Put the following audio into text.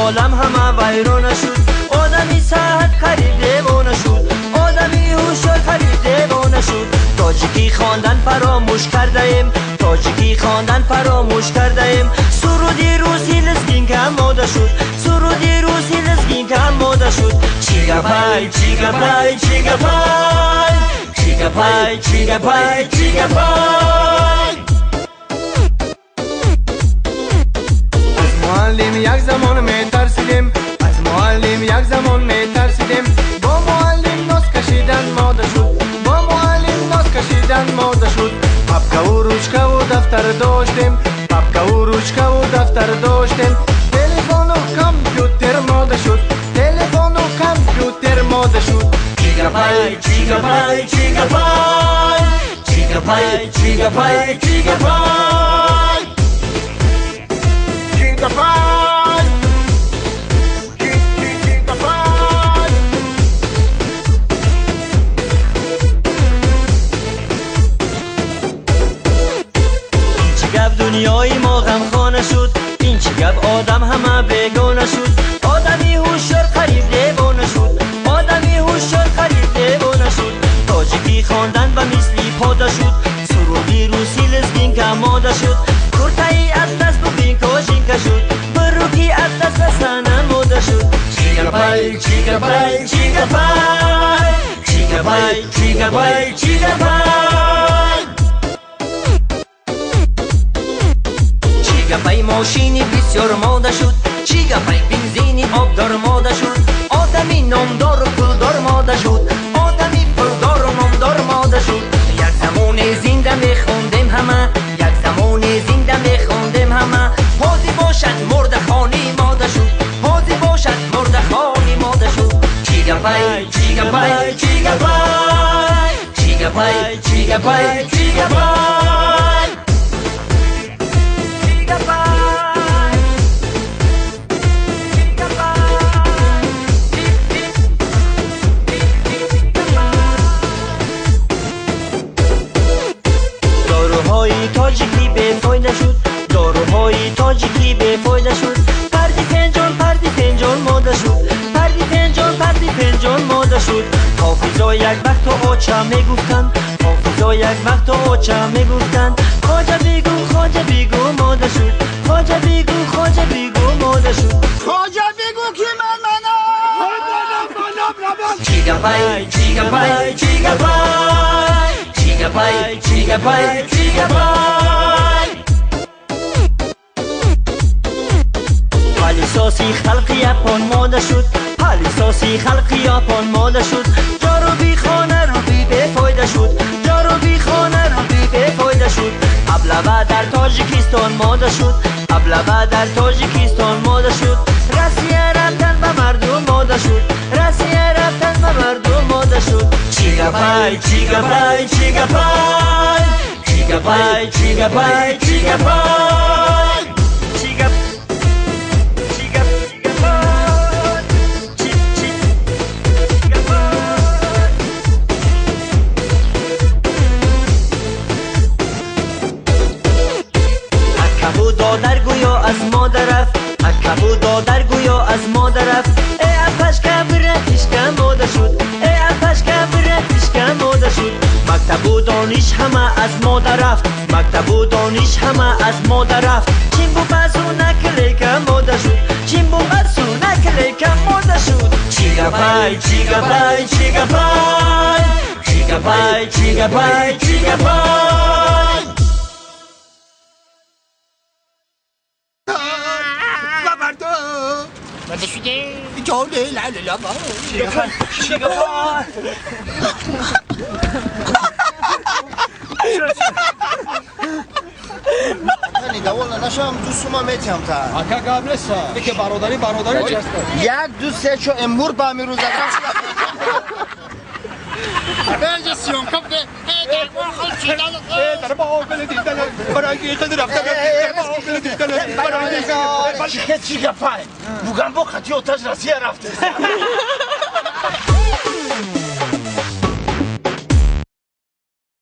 عالم همه ویران شد. آدمی صحت خرید دیوانه شد. آدمی هوشیار خرید دیوانه شد. تاجیکی خواندن فراموش کرده ایم. تاجیکی خواندن فراموش کرده ایم. سرودی روسی لزگین که ماده شد. سرودی روسی لزگین که ماده شد. چیگا پای چیگا پای چیگا پای چیگا پای چیگا پای چیگا پای. از معلم یک زمان میترسیدیم. از معلم یک زمان میترسیدیم. با معلم ناز کشیدن ماده شد. با معلم ناز کشیدن ماده شد. پاپکا و روچکا و دفتر داشتیم. پاپکا و روچکا و دفتر داشتیم. تلفن و کامپیوتر ماده شد. تلفن و کامپیوتر ماده شد. چیگا پای چیگا پای چیگا پای چیگا پای چیگا پای چیگا پای چیگا پای چیگا پای. این چه گپ دنیای ما غمخانه شد. این چه گپ آدم همه بیگانه شد. آدمی هوشیار خرید دیوانه شد. آدمی هوشیار خرید دیوانه شد. تاجیکی خواندن و مثلی پاده شد. سرودی روسی لزگین که ماده شد. کرتایی از دست ببین کاشین که شد. بروکی از دست رسانه ماده شد. چیگا پای چیگا پای چیگا پای چیگا پای چیگا پای چیگا پای. چیگا پای ماشینی بسیار ماده شد. چیگا پای بنزینی آبدار ماده شد. آدمی نامدار و پولدار ماده شد. آدمی پولدار و نامدار ماده شد. یک زمان زنده میخوندیم همه. یک زمان زنده میخوندیم همه. حاضی باشد مرد خانی ماده شد. حاضی باشد مرد خانی ماده شد. چیگا پای چیگا پای چیگا پای چیگا پای چیگا پای چیگا پای چیگا پای. تاجیکی بی‌فایده شد. داروهای تاجیکی بی‌فایده شد. پردی فنجان ماده شد. پردی فنجان ماده شد. حافظا یک وقت آچه میگفتن. حافظا یک وقت آچه میگفتن. خواجه بیگو ماده شد. خواجه بیگو ماده شد. خواجه بگو که منم چیگا پای چیگا پای چیگا پای چیگا پای چیگا پای چیگا پای. پالیساسی خلقی یپان ماده شد. پالیساسی خلقی یپان ماده شد. جارو بی خانه رو بی بفایده شد. جارو بی خانه رو بی بفایده شد. ابلغه در تاجیکستان ماده شد. ابلغه در تاجیکستان ماده شد. رسیه رفتن به مردم ماده شد. رسیه رفتن به مردم ماده شد. چیگا پای چیگا پای چیگا پای چیگا پای چیگا پای چیگا پای چیگا چیگا پای چیگا پای. اکبو دادر گویا از مادر رفت. اکبو دادر گویا از مادر رفت. ای افش کبرتش که ماده شد. ای افش کبرتش که ماده شد. مکتب و دانش همه از ماده رفت. مکتب و دانش همه از ماده رفت. چین بو بسو نکلی که ماده شد. چین بو بسو نکلی که ماده شد. چیگا پای چیگا پای چیگا پای چیگا پای چیگا پای چیگا پای. Vad är det? Ja, det är lalla va. چیگا پای نیده والا نشم دوستوما میتیم تا اکا قبل سا که برادری جست یک دوسته چو امور با می روزه Bence Siyonkap ve Derman Halçı'dan در با بلدی دل برای خود رفته در با بلدی دل برای چیگه پای بگم با خطی آتش رسیه رفته